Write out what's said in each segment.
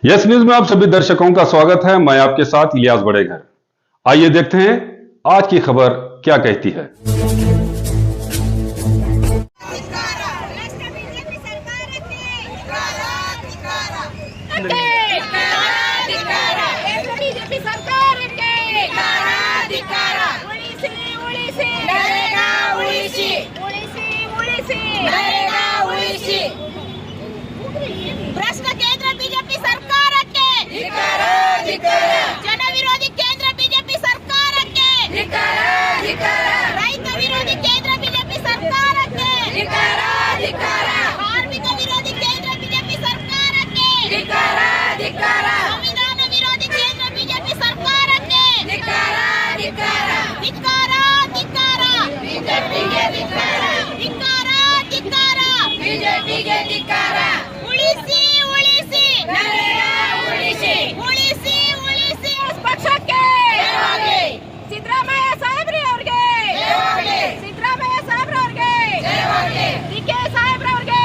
Yes news में आप सभी दर्शकों का स्वागत है। मैं आपके साथ इलियास बड़ेघर। आइए देखते हैं आज की खबर क्या कहती है। ಭ್ರಷ್ಟ ಕೇಂದ್ರ ಬಿಜೆಪಿ ಸರ್ಕಾರಕ್ಕೆ ಜನ ವಿರೋಧಿ ಕೇಂದ್ರ ಬಿಜೆಪಿ ಸರ್ಕಾರಕ್ಕೆ ರೈತ ವಿರೋಧಿ ಕೇಂದ್ರ ಬಿಜೆಪಿ ಸರ್ಕಾರಕ್ಕೆ ಕಾರ್ಮಿಕ ವಿರೋಧಿ ಕೇಂದ್ರ ಬಿಜೆಪಿ ಸರ್ಕಾರಕ್ಕೆ ಸಂವಿಧಾನ ವಿರೋಧಿ ಕೇಂದ್ರ ಬಿಜೆಪಿ ಸರ್ಕಾರಕ್ಕೆ ಉಳಿಸಿ ಉಳಿಸಿ ಉಳಿಸಿ ಉಳಿಸಿ ಪಕ್ಷಕ್ಕೆ ಸಿದ್ದರಾಮಯ್ಯ ಸಾಹೇಬ್ರಿ ಅವ್ರಿಗೆ ಸಿದ್ದರಾಮಯ್ಯ ಸಾಹೇಬ್ರ ಅವ್ರಿಗೆ ಡಿಕೆ ಸಾಹೇಬ್ರ ಅವ್ರಿಗೆ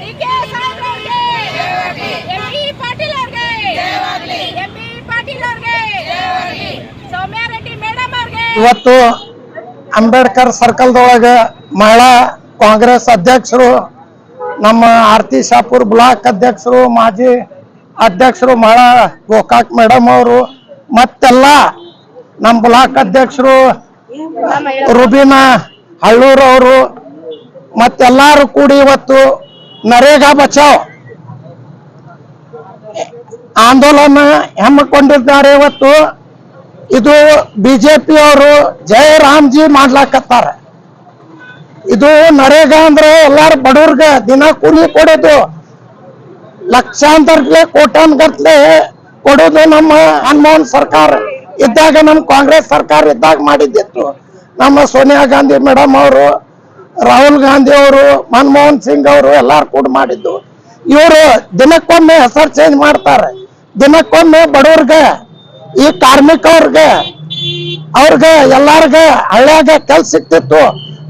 ಡಿಕೆ ಸಾಹೇಬ್ರ ಅವ್ರಿಗೆ ಎಂಬಿ ಪಾಟೀಲ್ ಅವ್ರಿಗೆ ಎಂಬಿ ಪಾಟೀಲ್ ಅವ್ರಿಗೆ ಸೌಮ್ಯ ರೆಡ್ಡಿ ಮೇಡಮ್ ಅವ್ರಿಗೆ ಇವತ್ತು ಅಂಬೇಡ್ಕರ್ ಸರ್ಕಲ್ದೊಳಗ ಮಹಿಳಾ ಕಾಂಗ್ರೆಸ್ ಅಧ್ಯಕ್ಷರು, ನಮ್ಮ ಆರ್ತಿ ಶಾಪುರ್ ಬ್ಲಾಕ್ ಅಧ್ಯಕ್ಷರು, ಮಾಜಿ ಅಧ್ಯಕ್ಷರು ಮಹಿಳಾ ಗೋಕಾಕ್ ಮೇಡಮ್ ಅವರು, ಮತ್ತೆಲ್ಲ ನಮ್ಮ ಬ್ಲಾಕ್ ಅಧ್ಯಕ್ಷರು ರುಬಿನಾ ಹಳ್ಳೂರ್ ಅವರು ಮತ್ತೆಲ್ಲರೂ ಕೂಡಿ ಇವತ್ತು ನರೇಗಾ ಬಚಾವ್ ಆಂದೋಲನ ಹಮ್ಮಿಕೊಂಡಿದ್ದಾರೆ. ಇವತ್ತು ಇದು ಬಿಜೆಪಿ ಅವರು ಜಯ ರಾಮ್ಜಿ ಮಾಡ್ಲಾಕತ್ತಾರೆ. ಇದು ನರೇಗಾ ಅಂದ್ರೆ ಎಲ್ಲಾರು ಬಡವ್ರಿಗೆ ದಿನ ಕೂಲಿ ಕೊಡೋದು, ಲಕ್ಷಾಂತರ ಕೋಟ್ಯಾನ್ಗಟ್ಲೆ ಕೊಡೋದು ನಮ್ಮ ಮನಮೋಹನ್ ಸರ್ಕಾರ ಇದ್ದಾಗ, ನಮ್ಮ ಕಾಂಗ್ರೆಸ್ ಸರ್ಕಾರ ಇದ್ದಾಗ ಮಾಡಿದ್ದಿತ್ತು. ನಮ್ಮ ಸೋನಿಯಾ ಗಾಂಧಿ ಮೇಡಮ್ ಅವರು, ರಾಹುಲ್ ಗಾಂಧಿ ಅವರು, ಮನಮೋಹನ್ ಸಿಂಗ್ ಅವರು ಎಲ್ಲಾರು ಕೂಡ ಮಾಡಿದ್ದು. ಇವರು ದಿನಕ್ಕೊಮ್ಮೆ ಹೆಸರು ಚೇಂಜ್ ಮಾಡ್ತಾರೆ. ದಿನಕ್ಕೊಮ್ಮೆ ಬಡವ್ರಿಗೆ, ಈ ಕಾರ್ಮಿಕವ್ರಿಗೆ, ಅವ್ರಿಗೆ ಎಲ್ಲಾರ್ಗ ಹಳ್ಳ್ಯಾಗ ಕೆಲ್ಸ ಸಿಕ್ತಿತ್ತು,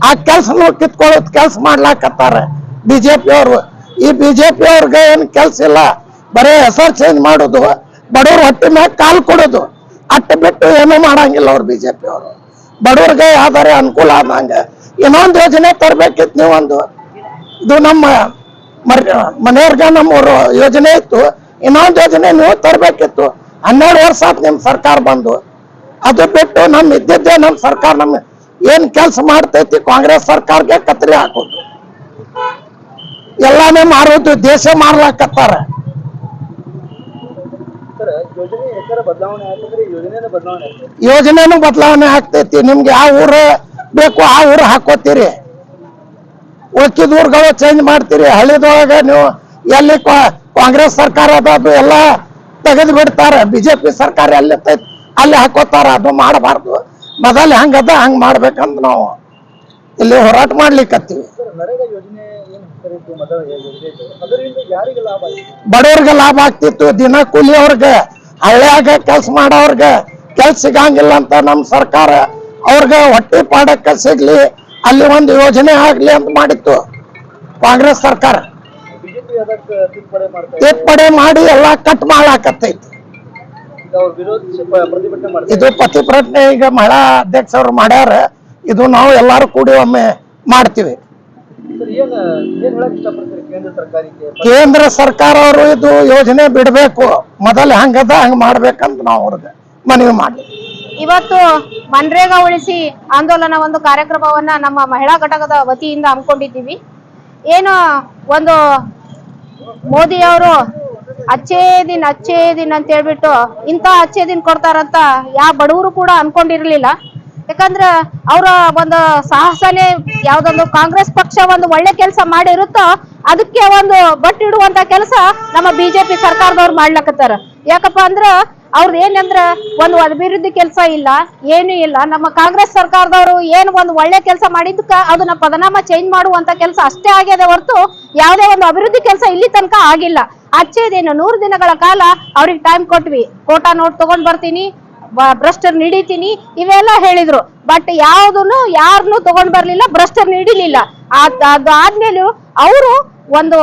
ಆ ಕೆಲ್ಸನು ಕಿತ್ಕೊಳ್ಳೋದು ಕೆಲಸ ಮಾಡ್ಲಾಕತ್ತಾರೆ ಬಿಜೆಪಿ ಅವರು. ಈ ಬಿಜೆಪಿ ಅವ್ರಿಗೆ ಏನು ಕೆಲ್ಸ ಇಲ್ಲ, ಬರೀ ಹೆಸರು ಚೇಂಜ್ ಮಾಡೋದು, ಬಡವ್ರ ಹೊಟ್ಟೆ ಮ್ಯಾಗ ಕಾಲು ಕೊಡೋದು, ಅಟ್ಟು ಬಿಟ್ಟು ಏನೂ ಮಾಡಂಗಿಲ್ಲ ಅವ್ರು ಬಿಜೆಪಿ ಅವರು. ಬಡವ್ರಿಗೆ ಯಾವ್ದಾರೆ ಅನುಕೂಲ ಆದಂಗ ಇನ್ನೊಂದು ಯೋಜನೆ ತರಬೇಕಿತ್ತು ನೀವೊಂದು. ಇದು ನಮ್ಮ ಮನೆಯವ್ರಗ ನಮ್ಮೂರು ಯೋಜನೆ ಇತ್ತು, ಇನ್ನೊಂದು ಯೋಜನೆ ನೀವು ತರಬೇಕಿತ್ತು. 12 ವರ್ಷ ಆಯ್ತು ನಿಮ್ ಸರ್ಕಾರ ಬಂದು. ಅದು ಬಿಟ್ಟು ನಮ್ಮ ಇದ್ದಿದ್ದೆ ನಮ್ಮ ಸರ್ಕಾರ ನಮ್ಮ ಏನ್ ಕೆಲಸ ಮಾಡ್ತೈತಿ ಕಾಂಗ್ರೆಸ್ ಸರ್ಕಾರಕ್ಕೆ ಕತ್ತರಿ ಹಾಕೋದು, ಎಲ್ಲಾನೇ ಮಾರೋದು, ದೇಶ ಮಾರ್ಲಾಕತ್ತಾರ. ಯೋಜನೆನೂ ಬದಲಾವಣೆ ಆಗ್ತೈತಿ. ನಿಮ್ಗೆ ಯಾವ ಊರು ಬೇಕು ಆ ಊರು ಹಾಕೋತೀರಿ, ಉಳ್ಕಿದ ಊರುಗಳು ಚೇಂಜ್ ಮಾಡ್ತೀರಿ. ಹಳ್ಳಿದೊಳಗೆ ನೀವು ಎಲ್ಲಿ ಕಾಂಗ್ರೆಸ್ ಸರ್ಕಾರ ಅದು ಎಲ್ಲ ತೆಗೆದು ಬಿಡ್ತಾರೆ, ಬಿಜೆಪಿ ಸರ್ಕಾರ ಎಲ್ಲಿ ಅಲ್ಲಿ ಹಾಕೋತಾರ. ಅದು ಮಾಡಬಾರ್ದು. ಮೊದಲು ಹೆಂಗದ ಹಂಗ್ ಮಾಡ್ಬೇಕಂತ ನಾವು ಇಲ್ಲಿ ಹೋರಾಟ ಮಾಡ್ಲಿಕ್ಕತ್ತೀವಿ. ಬಡವ್ರಿಗೆ ಲಾಭ ಆಗ್ತಿತ್ತು, ದಿನ ಕೂಲಿಯವ್ರಿಗೆ, ಹಳ್ಳಿಯಾಗ ಕೆಲ್ಸ ಮಾಡೋರ್ಗೆ ಕೆಲ್ಸ ಸಿಗಂಗಿಲ್ಲ ಅಂತ ನಮ್ಮ ಸರ್ಕಾರ ಅವ್ರಿಗೆ ಹೊಟ್ಟೆ ಪಾಡಕ್ಕೆ ಸಿಗ್ಲಿ, ಅಲ್ಲಿ ಒಂದು ಯೋಜನೆ ಆಗ್ಲಿ ಅಂತ ಮಾಡಿತ್ತು ಕಾಂಗ್ರೆಸ್ ಸರ್ಕಾರ. ತಿದ್ದುಪಡಿ ಮಾಡಿ ಎಲ್ಲ ಕಟ್ ಮಾಡಾಕತ್ತೈತಿ. ಇದು ಪ್ರತಿಭಟನೆ ಈಗ ಮಹಿಳಾ ಅಧ್ಯಕ್ಷರು ಮಾಡ್ಯಾರ. ಇದು ನಾವು ಎಲ್ಲಾರು ಕೂಡಿ ಒಮ್ಮೆ ಮಾಡ್ತೀವಿ. ಕೇಂದ್ರ ಸರ್ಕಾರ ಅವರು ಇದು ಯೋಜನೆ ಬಿಡಬೇಕು, ಮೊದಲು ಹಂಗದ ಹಂಗ ಮಾಡ್ಬೇಕಂತ ನಾವು ಅವ್ರಿಗೆ ಮನವಿ ಮಾಡಿ. ಇವತ್ತು ಮನ್ರೇಗಾ ಉಳಿಸಿ ಆಂದೋಲನ ಒಂದು ಕಾರ್ಯಕ್ರಮವನ್ನ ನಮ್ಮ ಮಹಿಳಾ ಘಟಕದ ವತಿಯಿಂದ ಹಮ್ಮಿಕೊಂಡಿದ್ದೀವಿ. ಏನು ಒಂದು ಮೋದಿ ಅವರು ಅಚ್ಚೇ ದಿನ ಅಂತ ಹೇಳ್ಬಿಟ್ಟು ಇಂಥ ಅಚ್ಚೇ ದಿನ ಕೊಡ್ತಾರಂತ ಯಾವ ಬಡವರು ಕೂಡ ಅನ್ಕೊಂಡಿರ್ಲಿಲ್ಲ. ಯಾಕಂದ್ರೆ ಅವರ ಒಂದು ಸಾಹಸನೇ ಯಾವ್ದೊಂದು ಕಾಂಗ್ರೆಸ್ ಪಕ್ಷ ಒಂದು ಒಳ್ಳೆ ಕೆಲಸ ಮಾಡಿರುತ್ತೋ ಅದಕ್ಕೆ ಒಂದು ಬಟ್ಟಿಡುವಂತ ಕೆಲಸ ನಮ್ಮ ಬಿಜೆಪಿ ಸರ್ಕಾರದವ್ರು ಮಾಡ್ಲಕತ್ತಾರ. ಯಾಕಪ್ಪ ಅಂದ್ರ ಅವ್ರದ್ದು ಏನಂದ್ರ ಒಂದು ಅಭಿವೃದ್ಧಿ ಕೆಲಸ ಇಲ್ಲ, ಏನು ಇಲ್ಲ. ನಮ್ಮ ಕಾಂಗ್ರೆಸ್ ಸರ್ಕಾರದವರು ಏನು ಒಂದು ಒಳ್ಳೆ ಕೆಲಸ ಮಾಡಿದ್ದಕ್ಕ ಅದನ್ನ ಪದನಾಮ ಚೇಂಜ್ ಮಾಡುವಂತ ಕೆಲಸ ಅಷ್ಟೇ ಆಗ್ಯದ ಹೊರತು ಯಾವುದೇ ಒಂದು ಅಭಿವೃದ್ಧಿ ಕೆಲಸ ಇಲ್ಲಿ ತನಕ ಆಗಿಲ್ಲ. ಅಚ್ಚೇದೇನು 100 ದಿನಗಳ ಕಾಲ ಅವ್ರಿಗೆ ಟೈಮ್ ಕೊಟ್ವಿ, ಕೋಟಾ ನೋಟ್ ತಗೊಂಡ್ ಬರ್ತೀನಿ, ಭ್ರಷ್ಟರ್ ಹಿಡಿತೀನಿ ಇವೆಲ್ಲ ಹೇಳಿದ್ರು. ಬಟ್ ಯಾವ್ದನ್ನು ಯಾರನ್ನು ತಗೊಂಡ್ ಬರ್ಲಿಲ್ಲ, ಭ್ರಷ್ಟರ್ ಹಿಡಿಲಿಲ್ಲ. ಅದಾದ್ಮೇಲೆ ಅವರು ಒಂದು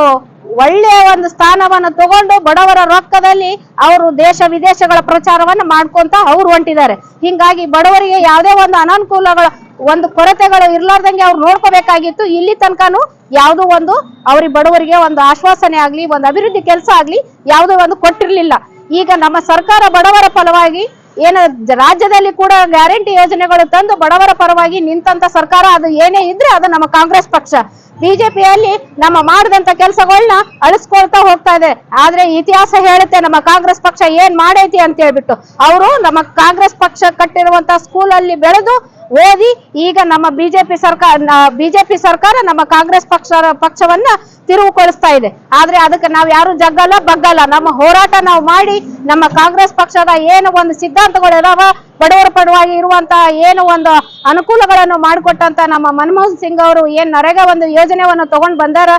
ಒಳ್ಳೆಯ ಒಂದು ಸ್ಥಾನವನ್ನು ತಗೊಂಡು ಬಡವರ ರೊಕ್ಕದಲ್ಲಿ ಅವರು ದೇಶ ವಿದೇಶಗಳ ಪ್ರಚಾರವನ್ನು ಮಾಡ್ಕೊಂತ ಅವ್ರು ಹೊಂಟಿದ್ದಾರೆ. ಹಿಂಗಾಗಿ ಬಡವರಿಗೆ ಯಾವುದೇ ಒಂದು ಅನಾನುಕೂಲಗಳ ಒಂದು ಕೊರತೆಗಳು ಇರ್ಲಾರ್ದಂಗೆ ಅವ್ರು ನೋಡ್ಕೋಬೇಕಾಗಿತ್ತು. ಇಲ್ಲಿ ತನಕನೂ ಯಾವುದೋ ಒಂದು ಅವ್ರಿಗೆ ಬಡವರಿಗೆ ಒಂದು ಆಶ್ವಾಸನೆ ಆಗ್ಲಿ, ಒಂದು ಅಭಿವೃದ್ಧಿ ಕೆಲಸ ಆಗ್ಲಿ ಯಾವುದೋ ಒಂದು ಕೊಟ್ಟಿರ್ಲಿಲ್ಲ. ಈಗ ನಮ್ಮ ಸರ್ಕಾರ ಬಡವರ ಫಲವಾಗಿ ಏನು ರಾಜ್ಯದಲ್ಲಿ ಕೂಡ ಗ್ಯಾರಂಟಿ ಯೋಜನೆಗಳು ತಂದು ಬಡವರ ಪರವಾಗಿ ನಿಂತಂತ ಸರ್ಕಾರ ಅದು ಏನೇ ಇದ್ರೆ ಅದು ನಮ್ಮ ಕಾಂಗ್ರೆಸ್ ಪಕ್ಷ. ಬಿಜೆಪಿಯಲ್ಲಿ ನಮ್ಮ ಮಾಡಿದಂತ ಕೆಲಸಗಳನ್ನ ಅಳಿಸ್ಕೊಳ್ತಾ ಹೋಗ್ತಾ ಇದೆ. ಆದ್ರೆ ಇತಿಹಾಸ ಹೇಳುತ್ತೆ ನಮ್ಮ ಕಾಂಗ್ರೆಸ್ ಪಕ್ಷ ಏನ್ ಮಾಡೈತಿ ಅಂತ ಹೇಳ್ಬಿಟ್ಟು. ಅವರು ನಮ್ಮ ಕಾಂಗ್ರೆಸ್ ಪಕ್ಷ ಕಟ್ಟಿರುವಂತ ಸ್ಕೂಲ್ ಅಲ್ಲಿ ಬೆಳೆದು ಓದಿ ಈಗ ನಮ್ಮ ಬಿಜೆಪಿ ಸರ್ಕಾರ ನಮ್ಮ ಕಾಂಗ್ರೆಸ್ ಪಕ್ಷವನ್ನ ತಿರುವುಗೊಳಿಸ್ತಾ ಇದೆ. ಆದ್ರೆ ಅದಕ್ಕೆ ನಾವ್ ಯಾರು ಜಗ್ಗಲ್ಲ ಬಗ್ಗಲ್ಲ. ನಮ್ಮ ಹೋರಾಟ ನಾವು ಮಾಡಿ ನಮ್ಮ ಕಾಂಗ್ರೆಸ್ ಪಕ್ಷದ ಏನು ಒಂದು ಸಿದ್ಧಾಂತಗಳು ಇದಾವ, ಬಡವರ ಪರವಾಗಿ ಇರುವಂತ ಏನು ಒಂದು ಅನುಕೂಲಗಳನ್ನು ಮಾಡಿಕೊಟ್ಟಂತ ನಮ್ಮ ಮನಮೋಹನ್ ಸಿಂಗ್ ಅವರು ಏನ್ ನರೇಗಾ ಒಂದು ಯೋಜನೆಯನ್ನು ತಗೊಂಡ್ ಬಂದಾರ,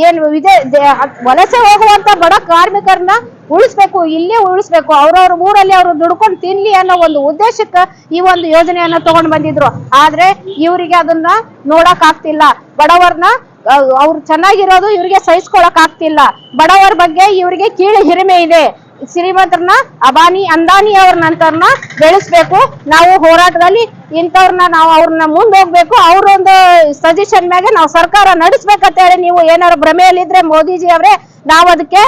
ಏನು ವಲಸೆ ಹೋಗುವಂತ ಬಡ ಕಾರ್ಮಿಕರನ್ನ ಉಳಿಸ್ಬೇಕು, ಇಲ್ಲೇ ಉಳಿಸ್ಬೇಕು, ಅವ್ರವ್ರ ಊರಲ್ಲಿ ಅವರು ದುಡ್ಕೊಂಡು ತಿನ್ಲಿ ಅನ್ನೋ ಒಂದು ಉದ್ದೇಶಕ್ಕೆ ಈ ಒಂದು ಯೋಜನೆಯನ್ನ ತಗೊಂಡ್ ಬಂದಿದ್ರು. ಆದ್ರೆ ಇವರಿಗೆ ಅದನ್ನ ನೋಡಕ್ ಆಗ್ತಿಲ್ಲ. ಬಡವರ್ನ ಅವ್ರು ಚೆನ್ನಾಗಿರೋದು ಇವ್ರಿಗೆ ಸಹಿಸ್ಕೊಳಕ್ ಆಗ್ತಿಲ್ಲ. ಬಡವರ ಬಗ್ಗೆ ಇವರಿಗೆ ಕೀಳು ಹಿರಿಮೆ ಇದೆ. ಶ್ರೀಮಂತರನ್ನ ಅಂದಾನಿ ಅವ್ರ ನಂತರನ ಬೆಳೆಸ್ಬೇಕು. ನಾವು ಹೋರಾಟದಲ್ಲಿ ಇಂಥವ್ರನ್ನ ನಾವು ಅವ್ರನ್ನ ಮುಂದೆ ಹೋಗ್ಬೇಕು. ಅವ್ರೊಂದು ಸಜೆಷನ್ ಮ್ಯಾಗೆ ನಾವು ಸರ್ಕಾರ ನಡೆಸ್ಬೇಕಂತ ಹೇಳಿ ನೀವು ಏನಾರು ಭ್ರಮೆಯಲ್ಲಿದ್ರೆ ಮೋದಿಜಿ ಅವರೇ, ನಾವು ಅದಕ್ಕೆ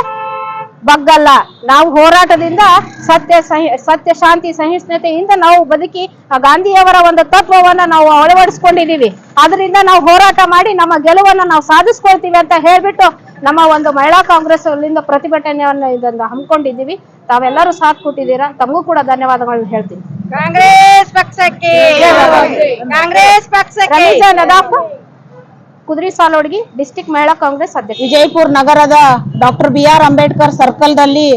ಬಗ್ಗಲ್ಲ. ನಾವು ಹೋರಾಟದಿಂದ ಸತ್ಯ ಶಾಂತಿ ಸಹಿಷ್ಣುತೆಯಿಂದ ನಾವು ಬದುಕಿ ಗಾಂಧಿಯವರ ಒಂದು ತತ್ವವನ್ನ ನಾವು ಅಳವಡಿಸ್ಕೊಂಡಿದೀವಿ. ಅದರಿಂದ ನಾವು ಹೋರಾಟ ಮಾಡಿ ನಮ್ಮ ಗೆಲುವನ್ನು ನಾವು ಸಾಧಿಸ್ಕೊಳ್ತೀವಿ ಅಂತ ಹೇಳ್ಬಿಟ್ಟು ನಮ್ಮ ಒಂದು ಮಹಿಳಾ ಕಾಂಗ್ರೆಸ್ ಅಲ್ಲಿಂದ ಪ್ರತಿಭಟನೆಯನ್ನು ಇದನ್ನು ಹಮ್ಮಿಕೊಂಡಿದ್ದೀವಿ. ತಾವೆಲ್ಲರೂ ಸಾಥ್ ಕೊಟ್ಟಿದ್ದೀರಾ, ತಮಗೂ ಕೂಡ ಧನ್ಯವಾದಗಳನ್ನು ಹೇಳ್ತೀನಿ. ಕಾಂಗ್ರೆಸ್ ಪಕ್ಷಕ್ಕೆ, ಕಾಂಗ್ರೆಸ್ ಪಕ್ಷಕ್ಕೆ. ನದಾಫ್, ಕುದುರೆ ಸಾಲೋಡ್ಗಿ, ಡಿಸ್ಟ್ರಿಕ್ಟ್ ಮಹಿಳಾ ಕಾಂಗ್ರೆಸ್ ಅಧ್ಯಕ್ಷ. ವಿಜಯಪುರ ನಗರದ ಡಾಕ್ಟರ್ BR ಅಂಬೇಡ್ಕರ್ ಸರ್ಕಲ್ ದಲ್ಲಿ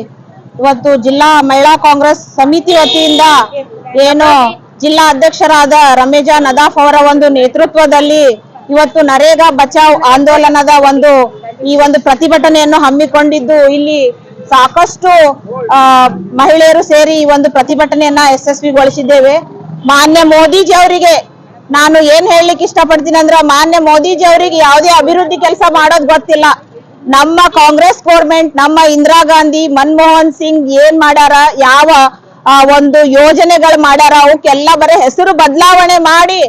ಇವತ್ತು ಜಿಲ್ಲಾ ಮಹಿಳಾ ಕಾಂಗ್ರೆಸ್ ಸಮಿತಿ ವತಿಯಿಂದ ಏನು ಜಿಲ್ಲಾ ಅಧ್ಯಕ್ಷರಾದ ರಮೇಜಾ ನದಾಫ್ ಅವರ ಒಂದು ನೇತೃತ್ವದಲ್ಲಿ ಇವತ್ತು ನರೇಗಾ ಬಚಾವ್ ಆಂದೋಲನದ ಈ ಒಂದು ಪ್ರತಿಭಟನೆಯನ್ನು ಹಮ್ಮಿಕೊಂಡಿದ್ದು, ಇಲ್ಲಿ ಸಾಕಷ್ಟು ಮಹಿಳೆಯರು ಸೇರಿ ಈ ಒಂದು ಪ್ರತಿಭಟನೆಯನ್ನ ಯಶಸ್ವಿಗೊಳಿಸಿದ್ದೇವೆ. ಮಾನ್ಯ ಮೋದಿಜಿ ಅವರಿಗೆ ನಾನು ಏನ್ ಹೇಳಲಿಕ್ಕೆ ಇಷ್ಟಪಡ್ತೀನಿ ಅಂದ್ರೆ, ಮಾನ್ಯ ಮೋದಿಜಿ ಅವರಿಗೆ ಯಾವುದೇ ಅಭಿವೃದ್ಧಿ ಕೆಲಸ ಮಾಡೋದು ಗೊತ್ತಿಲ್ಲ. ನಮ್ಮ ಕಾಂಗ್ರೆಸ್ ಗೌರ್ಮೆಂಟ್, ನಮ್ಮ ಇಂದಿರಾ ಗಾಂಧಿ, ಮನಮೋಹನ್ ಸಿಂಗ್ ಏನ್ ಮಾಡ್ಯಾರ, ಯಾವ ಒಂದು ಯೋಜನೆಗಳು ಮಾಡ್ಯಾರ, ಅವಕ್ಕೆಲ್ಲ ಬರೀ ಹೆಸರು ಬದಲಾವಣೆ ಮಾಡಿ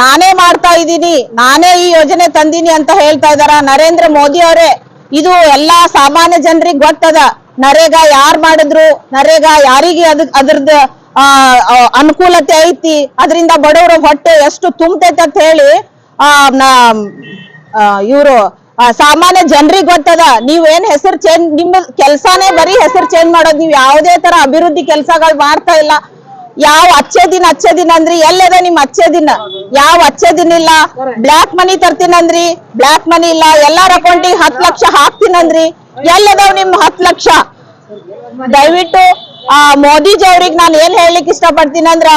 ನಾನೇ ಮಾಡ್ತಾ ಇದ್ದೀನಿ, ನಾನೇ ಈ ಯೋಜನೆ ತಂದೀನಿ ಅಂತ ಹೇಳ್ತಾ ಇದಾರ. ನರೇಂದ್ರ ಮೋದಿ ಅವರೇ, ಇದು ಎಲ್ಲಾ ಸಾಮಾನ್ಯ ಜನರಿಗೆ ಗೊತ್ತದ. ನರೇಗಾ ಯಾರು ಮಾಡಿದ್ರು, ನರೇಗಾ ಯಾರಿಗೆ ಅದ್ರದ್ದು ಅನುಕೂಲತೆ ಐತಿ, ಅದರಿಂದ ಬಡವರ ಹೊಟ್ಟೆ ಎಷ್ಟು ತುಂಬತೈತೆ ಅಂತ ಹೇಳಿ ಇವರು ಸಾಮಾನ್ಯ ಜನರಿಗೆ ಗೊತ್ತದ. ನೀವೇನ್ ಹೆಸರು ಚೇಂಜ್, ನಿಮ್ಮ ಕೆಲ್ಸಾನೇ ಬರೀ ಹೆಸರು ಚೇಂಜ್ ಮಾಡೋದು. ನೀವು ಯಾವುದೇ ತರ ಅಭಿವೃದ್ಧಿ ಕೆಲಸಗಳು ಮಾಡ್ತಾ ಇಲ್ಲ. ಯಾವ ಅಚ್ಚೆ ದಿನ ಅಂದ್ರಿ, ಎಲ್ಲದ ನಿಮ್ ಅಚ್ಚೆ ದಿನ? ಯಾವ ಅಚ್ಚೆ ದಿನ ಇಲ್ಲ. ಬ್ಲಾಕ್ ಮನಿ ತರ್ತೀನಂದ್ರಿ, ಬ್ಲಾಕ್ ಮನಿ ಇಲ್ಲ. ಎಲ್ಲಾರ ಅಕೌಂಟಿಗೆ 10 ಲಕ್ಷ ಹಾಕ್ತೀನಂದ್ರಿ, ಎಲ್ಲದಾವ್ ನಿಮ್ 10 ಲಕ್ಷ? ದಯವಿಟ್ಟು ಮೋದಿಜಿ ಅವ್ರಿಗೆ ನಾನು ಏನ್ ಹೇಳಲಿಕ್ಕೆ ಇಷ್ಟಪಡ್ತೀನಿ ಅಂದ್ರ,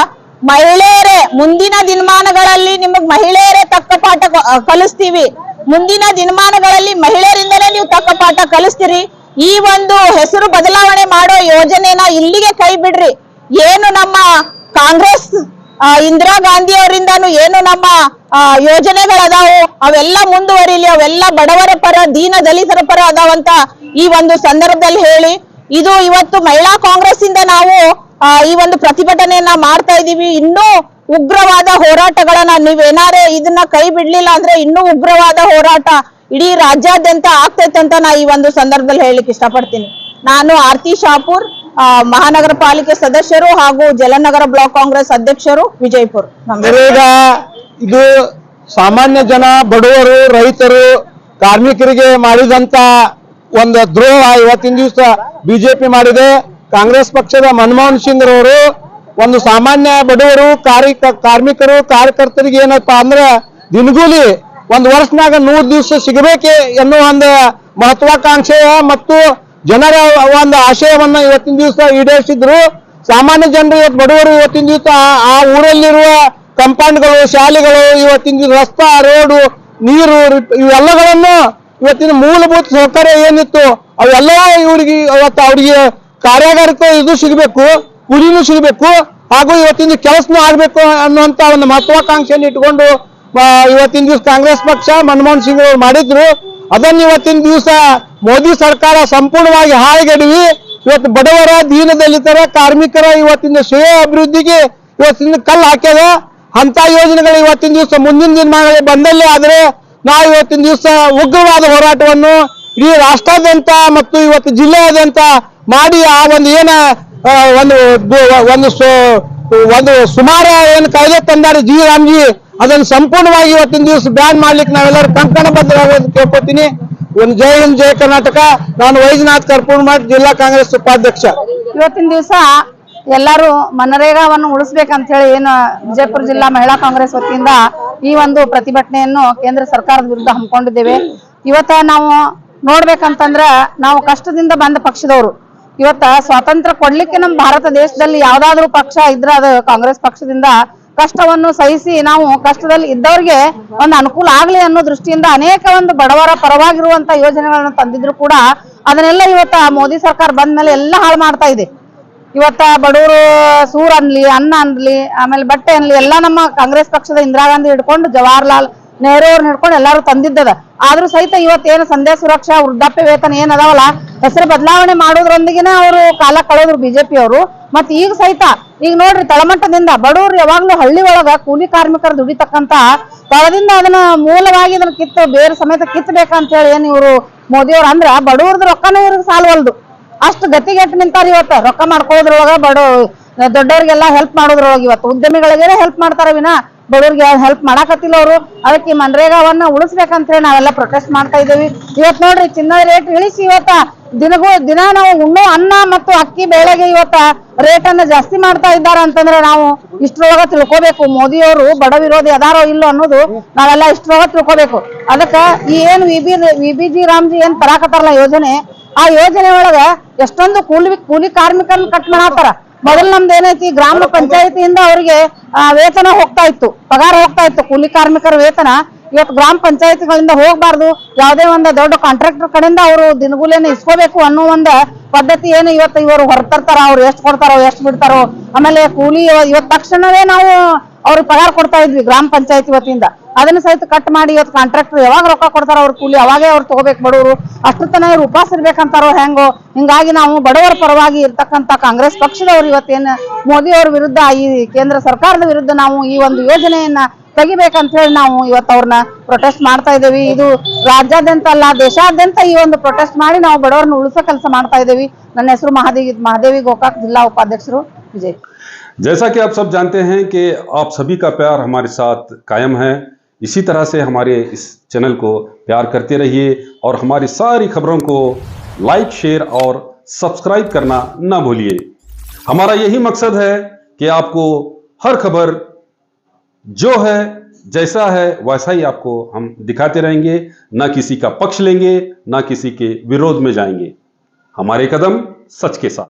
ಮಹಿಳೆಯರೇ ಮುಂದಿನ ದಿನಮಾನಗಳಲ್ಲಿ ನಿಮಗ್ ಮಹಿಳೆಯರೇ ತಕ್ಕ ಪಾಠ ಕಲಿಸ್ತೀವಿ. ಮುಂದಿನ ದಿನಮಾನಗಳಲ್ಲಿ ಮಹಿಳೆಯರಿಂದಲೇ ನೀವು ತಕ್ಕ ಪಾಠ ಕಲಿಸ್ತೀರಿ. ಈ ಒಂದು ಹೆಸರು ಬದಲಾವಣೆ ಮಾಡೋ ಯೋಜನೆನ ಇಲ್ಲಿಗೆ ಕೈ ಬಿಡ್ರಿ. ಏನು ನಮ್ಮ ಕಾಂಗ್ರೆಸ್ ಇಂದಿರಾ ಗಾಂಧಿ ಅವರಿಂದಾನು ಏನು ನಮ್ಮ ಯೋಜನೆಗಳದಾವು ಅವೆಲ್ಲ ಮುಂದುವರಿಲಿ, ಅವೆಲ್ಲ ಬಡವರ ಪರ, ದೀನ ದಲಿತರ ಪರ ಅದಾವಂತ ಈ ಒಂದು ಸಂದರ್ಭದಲ್ಲಿ ಹೇಳಿ, ಇದು ಇವತ್ತು ಮಹಿಳಾ ಕಾಂಗ್ರೆಸ್ ಇಂದ ನಾವು ಈ ಒಂದು ಪ್ರತಿಭಟನೆಯನ್ನ ಮಾಡ್ತಾ ಇದೀವಿ. ಇನ್ನೂ ಉಗ್ರವಾದ ಹೋರಾಟಗಳನ್ನ ನೀವೇನಾರೇ ಇದನ್ನ ಕೈ ಬಿಡ್ಲಿಲ್ಲ ಅಂದ್ರೆ ಇನ್ನೂ ಉಗ್ರವಾದ ಹೋರಾಟ ಇಡೀ ರಾಜ್ಯಾದ್ಯಂತ ಆಗ್ತೈತೆ ಅಂತ ನಾ ಈ ಒಂದು ಸಂದರ್ಭದಲ್ಲಿ ಹೇಳಲಿಕ್ಕೆ ಇಷ್ಟಪಡ್ತೀನಿ. ನಾನು ಆರ್ತಿ ಶಾಪೂರ್, ಮಹಾನಗರ ಪಾಲಿಕೆ ಸದಸ್ಯರು ಹಾಗೂ ಜಲನಗರ ಬ್ಲಾಕ್ ಕಾಂಗ್ರೆಸ್ ಅಧ್ಯಕ್ಷರು, ವಿಜಯಪುರ. ನರೇಗಾ ಇದು ಸಾಮಾನ್ಯ ಜನ, ಬಡವರು, ರೈತರು, ಕಾರ್ಮಿಕರಿಗೆ ಮಾಡಿದಂತ ಒಂದು ದ್ರೋಹ ಇವತ್ತಿನ ದಿವಸ ಬಿಜೆಪಿ ಮಾಡಿದೆ. ಕಾಂಗ್ರೆಸ್ ಪಕ್ಷದ ಮನಮೋಹನ್ ಸಿಂಗ್ ರವರು ಒಂದು ಸಾಮಾನ್ಯ ಬಡವರು, ಕಾರ್ಮಿಕರು, ಕಾರ್ಯಕರ್ತರಿಗೆ ಏನಪ್ಪಾ ಅಂದ್ರೆ ದಿನಗೂಲಿ ಒಂದು ವರ್ಷನಾಗ 100 ದಿವಸ ಸಿಗಬೇಕೆ ಎನ್ನುವ ಒಂದು ಮಹತ್ವಾಕಾಂಕ್ಷೆ ಮತ್ತು ಜನರ ಒಂದು ಆಶಯವನ್ನ ಇವತ್ತಿನ ದಿವಸ ಈಡೇರಿಸಿದ್ರು. ಸಾಮಾನ್ಯ ಜನರು ಇವತ್ತು ಬಡವರು ಇವತ್ತಿನ ದಿವಸ ಆ ಊರಲ್ಲಿರುವ ಕಂಪೌಂಡ್ಗಳು, ಶಾಲೆಗಳು, ಇವತ್ತಿನ ದಿವಸ ರಸ್ತಾ, ರೋಡು, ನೀರು ಇವೆಲ್ಲಗಳನ್ನು ಇವತ್ತಿನ ಮೂಲಭೂತ ಸೌಕರ್ಯ ಏನಿತ್ತು ಅವೆಲ್ಲ ಇವರಿಗೆ ಇವತ್ತು ಅವರಿಗೆ ಕಾರ್ಯಾಗಾರಕ್ಕೆ ಇದು ಸಿಗಬೇಕು, ಕೂಲಿನೂ ಸಿಗಬೇಕು, ಹಾಗೂ ಇವತ್ತಿನ ಕೆಲಸನೂ ಆಗ್ಬೇಕು ಅನ್ನುವಂತ ಒಂದು ಮಹತ್ವಾಕಾಂಕ್ಷೆಯನ್ನು ಇಟ್ಕೊಂಡು ಇವತ್ತಿನ ದಿವಸ ಕಾಂಗ್ರೆಸ್ ಪಕ್ಷ ಮನಮೋಹನ್ ಸಿಂಗ್ ಅವರು ಮಾಡಿದ್ರು. ಅದನ್ನು ಇವತ್ತಿನ ದಿವಸ ಮೋದಿ ಸರ್ಕಾರ ಸಂಪೂರ್ಣವಾಗಿ ಹಾಳುಗೆಡವಿ ಇವತ್ತು ಬಡವರ ದೀನದಲಿತರ ಕಾರ್ಮಿಕರ ಇವತ್ತಿನ ಶ್ರೇಯ ಅಭಿವೃದ್ಧಿಗೆ ಇವತ್ತಿನ ಕಲ್ಲು ಹಾಕ್ಯದ. ಅಂತ ಯೋಜನೆಗಳು ಇವತ್ತಿನ ದಿವಸ ಮುಂದಿನ ದಿನಮಾನಗಳಲ್ಲಿ ಬಂದಲ್ಲೇ ಆದರೆ ನಾವು ಇವತ್ತಿನ ದಿವಸ ಉಗ್ರವಾದ ಹೋರಾಟವನ್ನು ಇಡೀ ರಾಷ್ಟ್ರಾದ್ಯಂತ ಮತ್ತು ಇವತ್ತು ಜಿಲ್ಲೆಯಾದ್ಯಂತ ಮಾಡಿ ಆ ಒಂದು ಏನ ಒಂದು ಸುಮಾರು ಏನು ಕಾಯ್ದೆ ತಂದಾರೆ ಜಿ ರಾಮ್ಜಿ, ಅದನ್ನು ಸಂಪೂರ್ಣವಾಗಿ ಇವತ್ತಿನ ದಿವಸ ಬ್ಯಾನ್ ಮಾಡ್ಲಿಕ್ಕೆ ನಾವೆಲ್ಲರೂ ಕಂಕಣಬದ್ಧರಾಗೋದು ಕೇಳ್ಕೊತೀನಿ. ಒಂದು ಜೈ ಹಿಂದ್ ಜೈ ಕರ್ನಾಟಕ. ನಾನು ವೈದ್ಯನಾಥ್ ಕರ್ಪೂರ್ಮಠ್, ಜಿಲ್ಲಾ ಕಾಂಗ್ರೆಸ್ ಉಪಾಧ್ಯಕ್ಷ. ಇವತ್ತಿನ ದಿವಸ ಎಲ್ಲರೂ ಮನರೇಗಾವನ್ನು ಉಳಿಸ್ಬೇಕಂತ ಹೇಳಿ ಏನು ವಿಜಯಪುರ ಜಿಲ್ಲಾ ಮಹಿಳಾ ಕಾಂಗ್ರೆಸ್ ವತಿಯಿಂದ ಈ ಒಂದು ಪ್ರತಿಭಟನೆಯನ್ನು ಕೇಂದ್ರ ಸರ್ಕಾರದ ವಿರುದ್ಧ ಹಮ್ಮಿಕೊಂಡಿದ್ದೇವೆ. ಇವತ್ತ ನಾವು ನೋಡ್ಬೇಕಂತಂದ್ರ ನಾವು ಕಷ್ಟದಿಂದ ಬಂದ ಪಕ್ಷದವರು. ಇವತ್ತ ಸ್ವಾತಂತ್ರ್ಯ ಕೊಡ್ಲಿಕ್ಕೆ ನಮ್ಮ ಭಾರತ ದೇಶದಲ್ಲಿ ಯಾವ್ದಾದ್ರು ಪಕ್ಷ ಇದ್ರೆ ಅದು ಕಾಂಗ್ರೆಸ್ ಪಕ್ಷದಿಂದ ಕಷ್ಟವನ್ನು ಸಹಿಸಿ ನಾವು ಕಷ್ಟದಲ್ಲಿ ಇದ್ದವ್ರಿಗೆ ಒಂದು ಅನುಕೂಲ ಆಗ್ಲಿ ಅನ್ನೋ ದೃಷ್ಟಿಯಿಂದ ಅನೇಕ ಒಂದು ಬಡವರ ಪರವಾಗಿರುವಂತ ಯೋಜನೆಗಳನ್ನ ತಂದಿದ್ರು ಕೂಡ ಅದನ್ನೆಲ್ಲ ಇವತ್ತ ಮೋದಿ ಸರ್ಕಾರ ಬಂದ ಮೇಲೆ ಎಲ್ಲ ಹಾಳು ಮಾಡ್ತಾ ಇದೆ. ಇವತ್ತ ಬಡವರು ಸೂರ್ ಅನ್ಲಿ, ಅನ್ನ ಅನ್ಲಿ, ಆಮೇಲೆ ಬಟ್ಟೆ ಅನ್ಲಿ ಎಲ್ಲ ನಮ್ಮ ಕಾಂಗ್ರೆಸ್ ಪಕ್ಷದ ಇಂದಿರಾ ಗಾಂಧಿ ಹಿಡ್ಕೊಂಡು ಜವಾಹರ್ಲಾಲ್ ನೆಹರು ಅವ್ರನ್ನ ಹಿಡ್ಕೊಂಡು ಎಲ್ಲಾರು ತಂದಿದ್ದದ. ಆದ್ರೂ ಸಹಿತ ಇವತ್ತೇನು ಸಂಧ್ಯಾ ಸುರಕ್ಷಾ, ವೃದ್ಧಾಪ್ಯ ವೇತನ ಏನ್ ಅದಾವಲ್ಲ, ಹೆಸರು ಬದಲಾವಣೆ ಮಾಡೋದ್ರೊಂದಿಗೆನೆ ಅವರು ಕಾಲ ಕಳೆದ್ರು ಬಿಜೆಪಿ ಅವರು. ಮತ್ ಈಗ ಸಹಿತ ಈಗ ನೋಡ್ರಿ ತಳಮಟ್ಟದಿಂದ ಬಡವರು ಯಾವಾಗ್ಲೂ ಹಳ್ಳಿ ಒಳಗ ಕೂಲಿ ಕಾರ್ಮಿಕರು ದುಡಿತಕ್ಕಂತ ತಳದಿಂದ ಅದನ್ನ ಮೂಲವಾಗಿ ಅದನ್ನ ಕಿತ್ತು ಬೇರೆ ಸಮೇತ ಕಿತ್ತಬೇಕಂತ ಹೇಳಿ ಏನ್ ಇವರು ಮೋದಿ ಅವ್ರ ಅಂದ್ರ ಬಡವ್ರದ್ದು ರೊಕ್ಕನೂ ಇವ್ರಿಗೆ ಸಾಲ್ವಲ್ದು. ಅಷ್ಟು ಗತಿಗೆಟ್ಟು ನಿಂತಾರ. ಇವತ್ತ ರೊಕ್ಕ ಮಾಡ್ಕೊಳ್ಳೋದ್ರೊಳಗ ದೊಡ್ಡವ್ರಿಗೆಲ್ಲ ಹೆಲ್ಪ್ ಮಾಡೋದ್ರೊಳಗೆ ಇವತ್ತು ಉದ್ಯಮಿಗಳಿಗೆಲ್ಲ ಹೆಲ್ಪ್ ಮಾಡ್ತಾರ ವಿನ ಬಡವ್ರಿಗೆ ಹೆಲ್ಪ್ ಮಾಡಾಕತ್ತಿಲ್ಲ ಅವರು. ಅದಕ್ಕೆ ಮನ್ರೇಗಾವನ್ನ ಉಳಿಸ್ಬೇಕಂತ ಹೇಳಿ ನಾವೆಲ್ಲ ಪ್ರೊಟೆಸ್ಟ್ ಮಾಡ್ತಾ ಇದ್ದೇವೆ. ಇವತ್ ನೋಡ್ರಿ ಚಿನ್ನದ ರೇಟ್ ಇಳಿಸಿ ಇವತ್ತ ದಿನ ನಾವು ಉಣ್ಣೋ ಅನ್ನ ಮತ್ತು ಅಕ್ಕಿ ಬೇಳೆಗೆ ಇವತ್ತ ರೇಟ್ ಅನ್ನ ಜಾಸ್ತಿ ಮಾಡ್ತಾ ಇದ್ದಾರೆ ಅಂತಂದ್ರೆ ನಾವು ಇಷ್ಟರೊಳಗ ತಿಳ್ಕೊಬೇಕು ಮೋದಿ ಅವರು ಬಡ ವಿರೋಧಿ ಅದಾರೋ ಇಲ್ಲೋ ಅನ್ನೋದು ನಾವೆಲ್ಲ ಇಷ್ಟರೊಳಗ ತಿಳ್ಕೊಬೇಕು. ಅದಕ್ಕ ಈ ಏನ್ ವಿಬಿಜಿ ರಾಮ್ಜಿ ಏನ್ ತರಾಕತ್ತಾರಲ್ಲ ಯೋಜನೆ, ಆ ಯೋಜನೆ ಒಳಗ ಎಷ್ಟೊಂದು ಕೂಲಿ ಕಾರ್ಮಿಕರನ್ನ ಕಟ್ ಮಾಡಾತಾರ. ಮೊದಲು ನಮ್ದು ಏನೈತಿ ಗ್ರಾಮ ಪಂಚಾಯತಿಯಿಂದ ಅವರಿಗೆ ವೇತನ ಹೋಗ್ತಾ ಇತ್ತು, ಪಗಾರ ಹೋಗ್ತಾ ಇತ್ತು ಕೂಲಿ ಕಾರ್ಮಿಕರ ವೇತನ. ಇವತ್ತು ಗ್ರಾಮ ಪಂಚಾಯತಿಗಳಿಂದ ಹೋಗ್ಬಾರ್ದು, ಯಾವುದೇ ಒಂದು ದೊಡ್ಡ ಕಾಂಟ್ರಾಕ್ಟರ್ ಕಡೆಯಿಂದ ಅವರು ದಿನಗೂಲಿಯನ್ನು ಇಸ್ಕೋಬೇಕು ಅನ್ನೋ ಒಂದು ಪದ್ಧತಿ ಏನು ಇವತ್ತು ಇವರು ಹೊರತರ್ತಾರ. ಅವ್ರು ಎಷ್ಟು ಕೊಡ್ತಾರೋ ಎಷ್ಟು ಬಿಡ್ತಾರೋ. ಆಮೇಲೆ ಕೂಲಿ ಇವತ್ತು ತಕ್ಷಣವೇ ನಾವು ಅವ್ರಿಗೆ ಪಗಾರ ಕೊಡ್ತಾ ಇದ್ವಿ ಗ್ರಾಮ ಪಂಚಾಯತಿ ವತಿಯಿಂದ. ಅದನ್ನ ಸಹಿತ ಕಟ್ ಮಾಡಿ ಇವತ್ತು ಕಾಂಟ್ರಾಕ್ಟರ್ ಯಾವಾಗ ರೊಕ್ಕ ಕೊಡ್ತಾರ ಅವ್ರ ಕೂಲಿ ಅವಾಗೇ ಅವ್ರು ತಗೋಬೇಕು ಬಡವರು. ಅಷ್ಟು ತನ ಇವ್ರು ಉಪವಾಸ ಇರ್ಬೇಕಂತಾರೋ ಹೆಂಗೋ. ಹಿಂಗಾಗಿ ನಾವು ಬಡವರ ಪರವಾಗಿ ಇರ್ತಕ್ಕಂಥ ಕಾಂಗ್ರೆಸ್ ಪಕ್ಷದವ್ರು ಇವತ್ತೇನು ಮೋದಿ ಅವ್ರ ವಿರುದ್ಧ, ಈ ಕೇಂದ್ರ ಸರ್ಕಾರದ ವಿರುದ್ಧ ನಾವು ಈ ಒಂದು ಯೋಜನೆಯನ್ನ ತೆಗಿಬೇಕಂತ ಹೇಳಿ ನಾವು ಇವತ್ತು ಅವ್ರನ್ನ ಪ್ರೊಟೆಸ್ಟ್ ಮಾಡ್ತಾ ಇದ್ದೇವೆ. ಇದು ರಾಜ್ಯಾದ್ಯಂತ ಅಲ್ಲ, ದೇಶಾದ್ಯಂತ ಈ ಒಂದು ಪ್ರೊಟೆಸ್ಟ್ ಮಾಡಿ ನಾವು ಬಡವರನ್ನ ಉಳಿಸೋ ಕೆಲಸ ಮಾಡ್ತಾ ಇದ್ದೇವೆ. ನನ್ನ ಹೆಸರು ಮಹಾದೇವಿ ಗೋಕಾಕ್, ಜಿಲ್ಲಾ ಉಪಾಧ್ಯಕ್ಷರು, ವಿಜಯ್. जैसा कि आप सब जानते हैं कि आप सभी का प्यार हमारे साथ कायम है। इसी तरह से हमारे इस चैनल को प्यार करते रहिए और हमारी सारी खबरों को लाइक, शेयर और सब्सक्राइब करना ना भूलिए। हमारा यही मकसद है कि आपको हर खबर जो है जैसा है वैसा ही आपको हम दिखाते रहेंगे, ना किसी का पक्ष लेंगे, ना किसी के विरोध में जाएंगे। हमारे कदम सच के साथ।